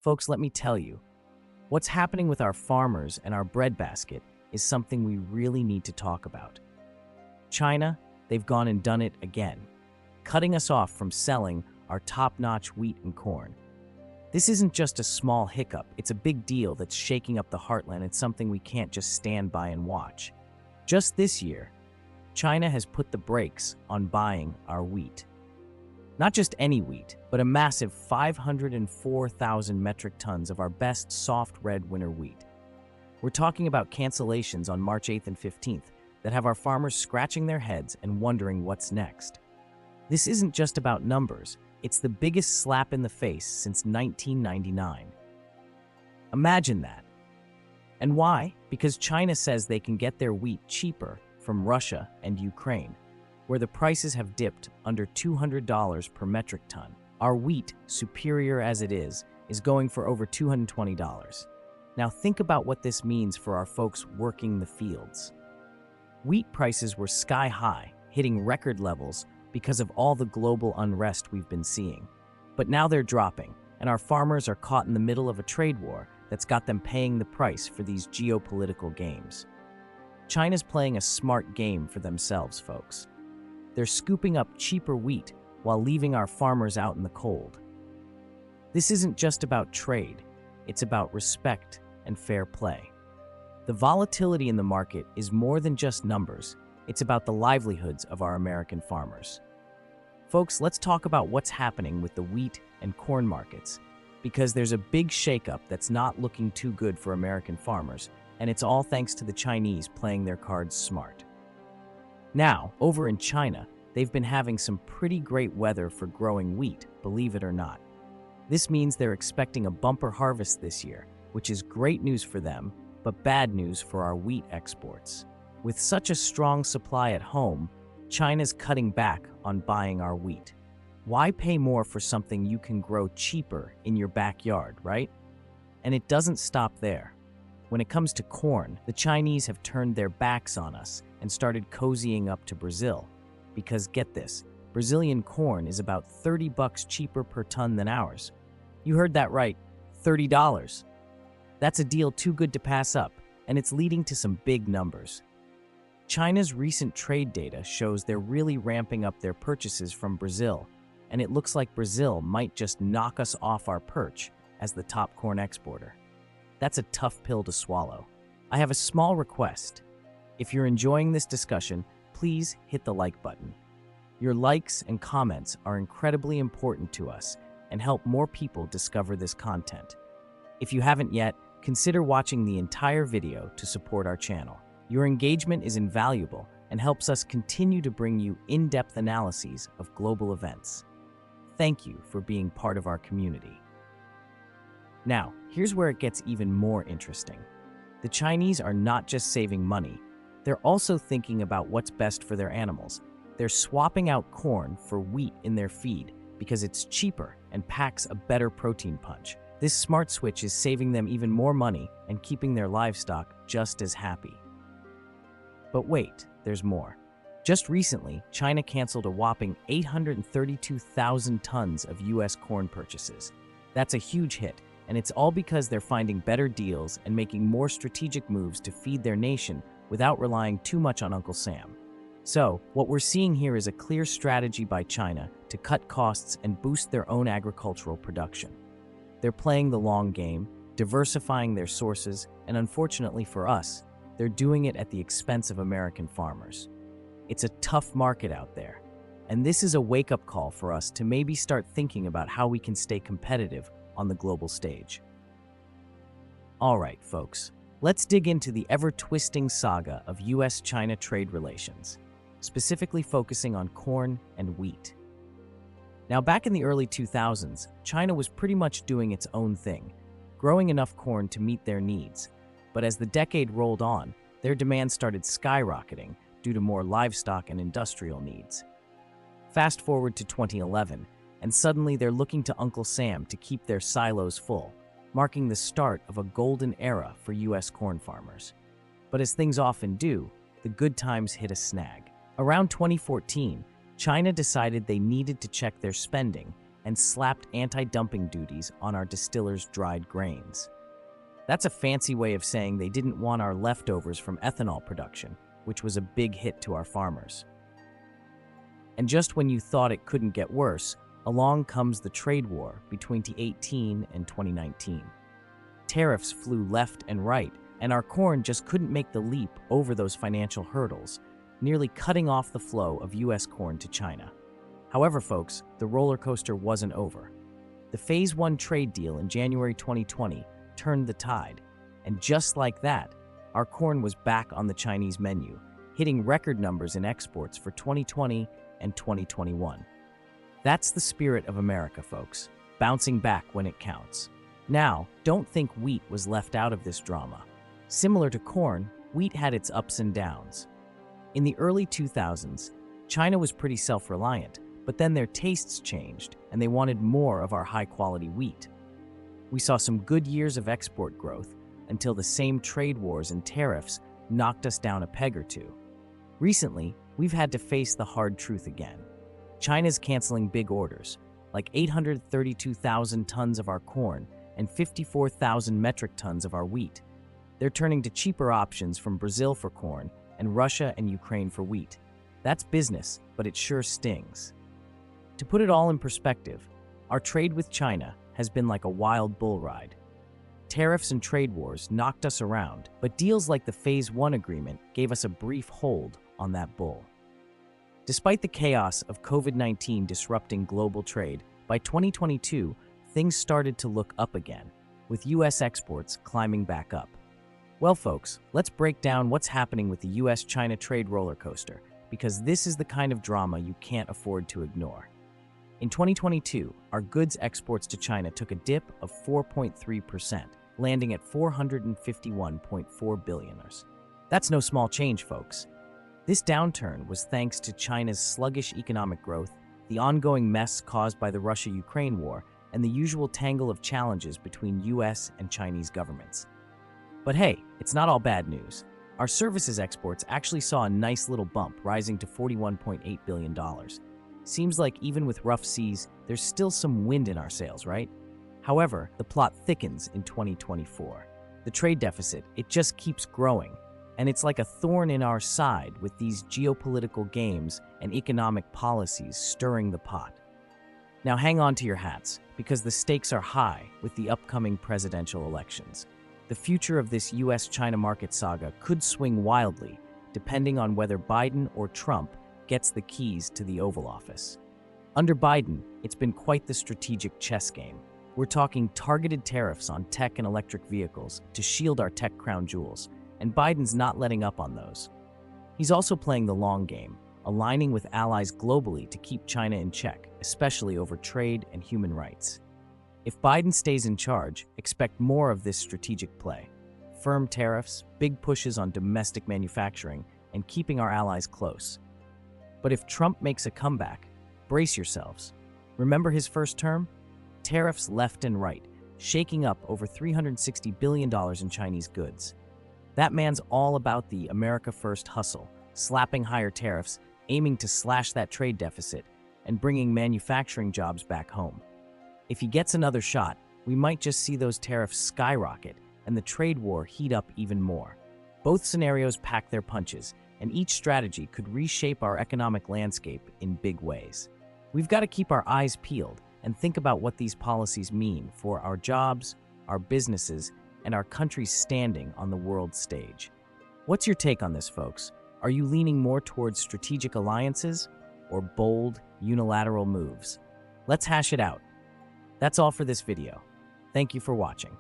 Folks, let me tell you, what's happening with our farmers and our breadbasket is something we really need to talk about. China, they've gone and done it again, cutting us off from selling our top-notch wheat and corn. This isn't just a small hiccup, it's a big deal that's shaking up the heartland. It's something we can't just stand by and watch. Just this year, China has put the brakes on buying our wheat. Not just any wheat, but a massive 504,000 metric tons of our best soft red winter wheat. We're talking about cancellations on March 8th and 15th that have our farmers scratching their heads and wondering what's next. This isn't just about numbers, it's the biggest slap in the face since 1999. Imagine that. And why? Because China says they can get their wheat cheaper from Russia and Ukraine, where the prices have dipped under $200 per metric ton. Our wheat, superior as it is going for over $220. Now think about what this means for our folks working the fields. Wheat prices were sky high, hitting record levels because of all the global unrest we've been seeing. But now they're dropping, and our farmers are caught in the middle of a trade war that's got them paying the price for these geopolitical games. China's playing a smart game for themselves, folks. They're scooping up cheaper wheat while leaving our farmers out in the cold. This isn't just about trade, it's about respect and fair play. The volatility in the market is more than just numbers, it's about the livelihoods of our American farmers. Folks, let's talk about what's happening with the wheat and corn markets, because there's a big shakeup that's not looking too good for American farmers, and it's all thanks to the Chinese playing their cards smart. Now, over in China, they've been having some pretty great weather for growing wheat, believe it or not. This means they're expecting a bumper harvest this year, which is great news for them, but bad news for our wheat exports. With such a strong supply at home, China's cutting back on buying our wheat. Why pay more for something you can grow cheaper in your backyard, right? And it doesn't stop there. When it comes to corn, the Chinese have turned their backs on us and started cozying up to Brazil. Because get this, Brazilian corn is about $30 cheaper per ton than ours. You heard that right, $30. That's a deal too good to pass up, and it's leading to some big numbers. China's recent trade data shows they're really ramping up their purchases from Brazil, and it looks like Brazil might just knock us off our perch as the top corn exporter. That's a tough pill to swallow. I have a small request. If you're enjoying this discussion, please hit the like button. Your likes and comments are incredibly important to us and help more people discover this content. If you haven't yet, consider watching the entire video to support our channel. Your engagement is invaluable and helps us continue to bring you in-depth analyses of global events. Thank you for being part of our community. Now, here's where it gets even more interesting. The Chinese are not just saving money, they're also thinking about what's best for their animals. They're swapping out corn for wheat in their feed because it's cheaper and packs a better protein punch. This smart switch is saving them even more money and keeping their livestock just as happy. But wait, there's more. Just recently, China canceled a whopping 832,000 tons of US corn purchases. That's a huge hit, and it's all because they're finding better deals and making more strategic moves to feed their nation without relying too much on Uncle Sam. So, what we're seeing here is a clear strategy by China to cut costs and boost their own agricultural production. They're playing the long game, diversifying their sources, and unfortunately for us, they're doing it at the expense of American farmers. It's a tough market out there, and this is a wake-up call for us to maybe start thinking about how we can stay competitive on the global stage. All right, folks, let's dig into the ever-twisting saga of US-China trade relations, specifically focusing on corn and wheat. Now, back in the early 2000s, China was pretty much doing its own thing, growing enough corn to meet their needs. But as the decade rolled on, their demand started skyrocketing due to more livestock and industrial needs. Fast forward to 2011, and suddenly they're looking to Uncle Sam to keep their silos full, marking the start of a golden era for US corn farmers. But as things often do, the good times hit a snag. Around 2014, China decided they needed to check their spending and slapped anti-dumping duties on our distillers' dried grains. That's a fancy way of saying they didn't want our leftovers from ethanol production, which was a big hit to our farmers. And just when you thought it couldn't get worse, along comes the trade war between 2018 and 2019. Tariffs flew left and right, and our corn just couldn't make the leap over those financial hurdles, nearly cutting off the flow of U.S. corn to China. However, folks, the roller coaster wasn't over. The Phase 1 trade deal in January 2020 turned the tide, and just like that, our corn was back on the Chinese menu, hitting record numbers in exports for 2020 and 2021. That's the spirit of America, folks, bouncing back when it counts. Now, don't think wheat was left out of this drama. Similar to corn, wheat had its ups and downs. In the early 2000s, China was pretty self-reliant, but then their tastes changed and they wanted more of our high-quality wheat. We saw some good years of export growth until the same trade wars and tariffs knocked us down a peg or two. Recently, we've had to face the hard truth again. China's canceling big orders, like 832,000 tons of our corn and 54,000 metric tons of our wheat. They're turning to cheaper options from Brazil for corn and Russia and Ukraine for wheat. That's business, but it sure stings. To put it all in perspective, our trade with China has been like a wild bull ride. Tariffs and trade wars knocked us around, but deals like the Phase 1 agreement gave us a brief hold on that bull. Despite the chaos of COVID-19 disrupting global trade, by 2022, things started to look up again, with U.S. exports climbing back up. Well, folks, let's break down what's happening with the U.S.-China trade roller coaster, because this is the kind of drama you can't afford to ignore. In 2022, our goods exports to China took a dip of 4.3%, landing at $451.4 billion. That's no small change, folks. This downturn was thanks to China's sluggish economic growth, the ongoing mess caused by the Russia-Ukraine war, and the usual tangle of challenges between U.S. and Chinese governments. But hey, it's not all bad news. Our services exports actually saw a nice little bump, rising to $41.8 billion. Seems like even with rough seas, there's still some wind in our sails, right? However, the plot thickens in 2024. The trade deficit, it just keeps growing, and it's like a thorn in our side with these geopolitical games and economic policies stirring the pot. Now hang on to your hats, because the stakes are high with the upcoming presidential elections. The future of this US-China market saga could swing wildly, depending on whether Biden or Trump gets the keys to the Oval Office. Under Biden, it's been quite the strategic chess game. We're talking targeted tariffs on tech and electric vehicles to shield our tech crown jewels, and Biden's not letting up on those. He's also playing the long game, aligning with allies globally to keep China in check, especially over trade and human rights. If Biden stays in charge, expect more of this strategic play. Firm tariffs, big pushes on domestic manufacturing, and keeping our allies close. But if Trump makes a comeback, brace yourselves. Remember his first term? Tariffs left and right, shaking up over $360 billion in Chinese goods. That man's all about the America First hustle, slapping higher tariffs, aiming to slash that trade deficit, and bringing manufacturing jobs back home. If he gets another shot, we might just see those tariffs skyrocket and the trade war heat up even more. Both scenarios pack their punches, and each strategy could reshape our economic landscape in big ways. We've got to keep our eyes peeled and think about what these policies mean for our jobs, our businesses, and our country's standing on the world stage. What's your take on this, folks? Are you leaning more towards strategic alliances or bold, unilateral moves? Let's hash it out. That's all for this video. Thank you for watching.